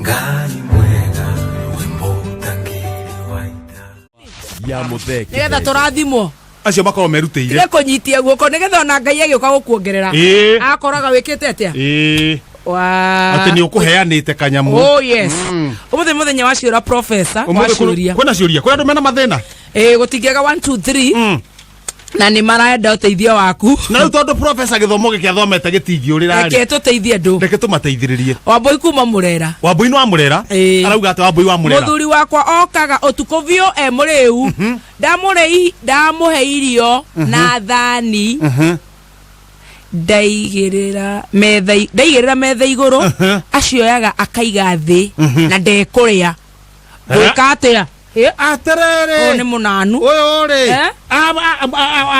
Ngai mwega wimbo tangiri waita ya mutheki nigetha turathimwo acio makoro merutĩire ile kunyitia guoko nigetha ona Ngai agĩuka gukuongerera akoraga wikite atia ati ni ukuheanite kanyamu oh yes muthenya wa ciura professor wa ciuria kwena ciuria kwena mena mathina gutingiaga 1 2 3 na ni marenda uteithio waku na riu tondu professor githomo gikiathomete gitingiurira reke tuteithie ndu reke tumateithiririe Wambui kuma Murera Wambui no Murera arauga ati Wambui wa Murera muthuri wakwa okaga utukuvio muriu ndamuhe irio na thani ndaigirira metha iguru acioyaga akaiga thi na ndekuria gwika atia aterere ni munanu uyu ri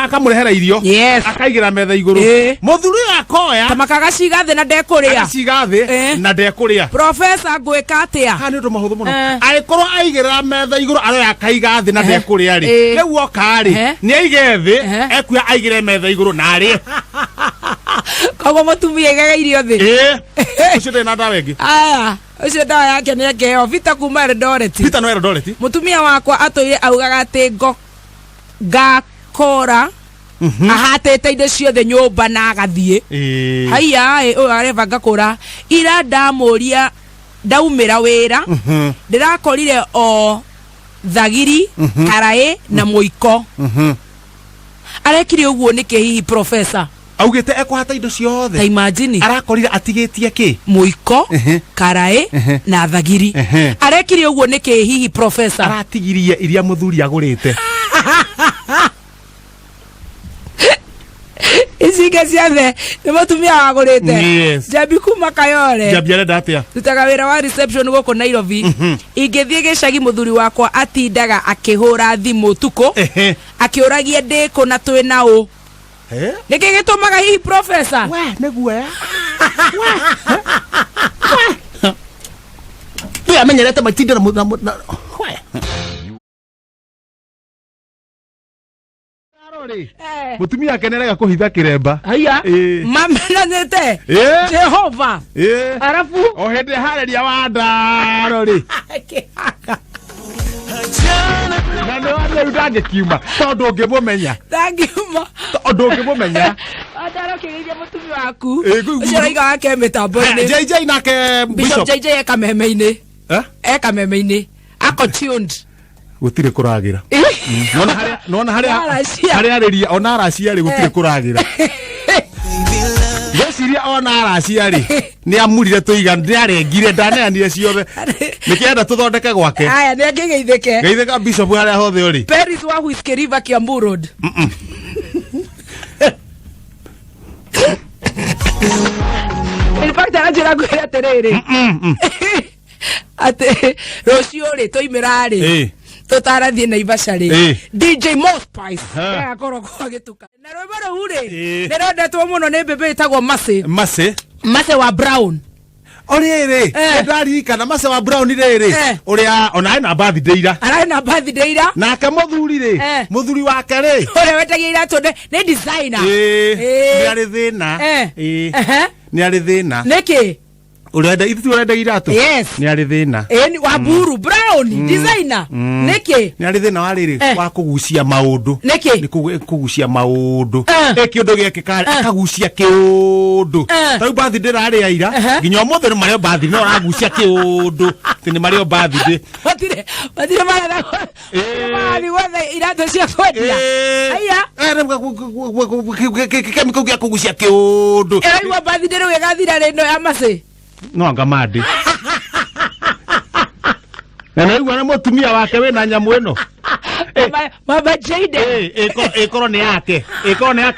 akamurehera irio akaigira metha iguru muthuri akoya tamakaga ciga thi na ndekuria ciga thi na ndekuria professor gwika atia ha ni mahuthu muno aikorwo aigira metha iguru aroya akaiga thi na ndekuria ri riu oka ri ni aige thi ekuya aigire metha iguru na ri kogo mutumia igaga irio thi ucio ndena ndawa ingi ucio ndawa yake ni ngeo vita kuma Eldoret vita no Eldoret mutumia wakwa atoire augaga ati ngakora ahatete indo ciothe nyumba na agathie haiya uyu areva ngakora ira ndamuria ndaumira wira ndirakorire o thagiri karae na muiko arekire uguo niki hihi professor augite ekwahata indo ciothe imagine arakorire atigitie ki muiko karae na thagiri arekire uguo niki hihi professor aratigirie iria muthuri agurite Isiga ciathe ni mutumia wagurite Jabi kuma Kayole Jabi arenda atia tutaga wira wa reception goko Nairobi ingithie gicagi muthuri wakwa atindaga akihura thimu tuko akiuragia ndiko na twina u niki gitumaga hihi professor we neguo ya we amenyerete matindira we mutumia akenerega kuhitha kiremba haya mamenanete Jehova arafu o hende hareria wa ndaro ri na no ande udange kiuma tondu ngimumenya tondu ngimumenya adaro kigeithia mutumia waku ucio raiga wake mitambo-ini JJ nake Bishop JJ eka meme-ini eka meme-ini ako tuned gutire kuragira nona haria ariria ona aracia ri gutire kuragira Gociria ona aracia ri ni amurire tuiga ndiarengire ndaneanire ciothe nikienda tuthondeke gwake aya ni ngeitheka Bishop haria hothe uri Paris wa Whiskey River Kiambu Road in fact anajira gwira terere ate rocio ri toimira ri tutarathie Naivasha ri DJ Mo Spice akoro kwa gituka na rwimbo ruu ri nirendetwo muno ni bebe itagwo Mase wa Brown orere ndarikana Mase wa Brown riri uria ona ina birthday ira arena birthday ira nake muthuri ri muthuri wake ri ore wetagia ira tonde ni designer ni ari thina ni ari thina niki urenda ithu urenda iratu ni ari thina ni wa Buru Brown designer niki ni ari thina wariri wa kugucia maundu niki kugucia maundu kiundu giake akagucia kiundu tau birthday rari aira nginya mothe mario birthday no aragucia kiundu tini mario birthday batire mara mari wothe iratu cia kwendia aya kemiko gia kugucia kiundu wa birthday ru igathira rendo ya Mase no ngamadi na igwa na mutumia wake we na nyamu eno mama Jade ikoro ni yake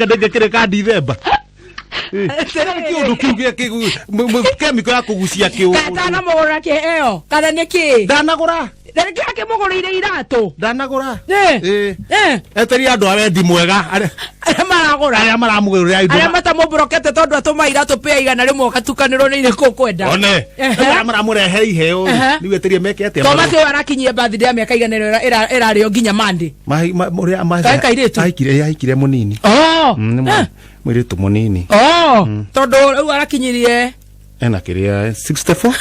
ndengekire ka December kiundu kiuge kemiko ya kugucia kiundu kana mugura ke eo kana niki ndanagura Ndege yake mugurire iratu ndanagura eteri andu awendi mwega aria maramugurira indo aria matamubrokete tondu atuma iratu pia igana rimwe katukaniro ni ire kwenda one maramurehe iheo ni weterie meke atia Thomas arakinyie birthday ya miaka igana irario nginya Monday aikire munini mwiritu munini tondu arakinyirie ena kiria 64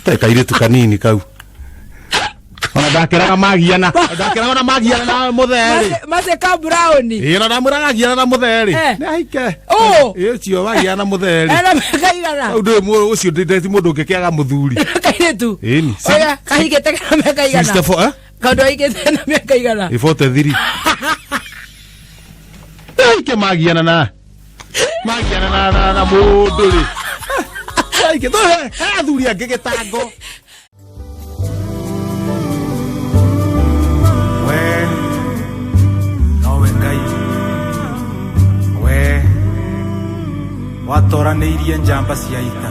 tai kairitu kanini kau ona ndakeraga magiana na mutheri maze ka brown ona ndamuragia na mutheri ni aike cio wagia na mutheri ena mekaigana au ndu ucio ndeti mundu ngikiaga muthuri kairitu ini oya kahigete kana mekaigana 64 kaundo igete na mekaigana 43 aike magiana na mundu ri aike to athuri angigitango watoranĩirie njamba cia ita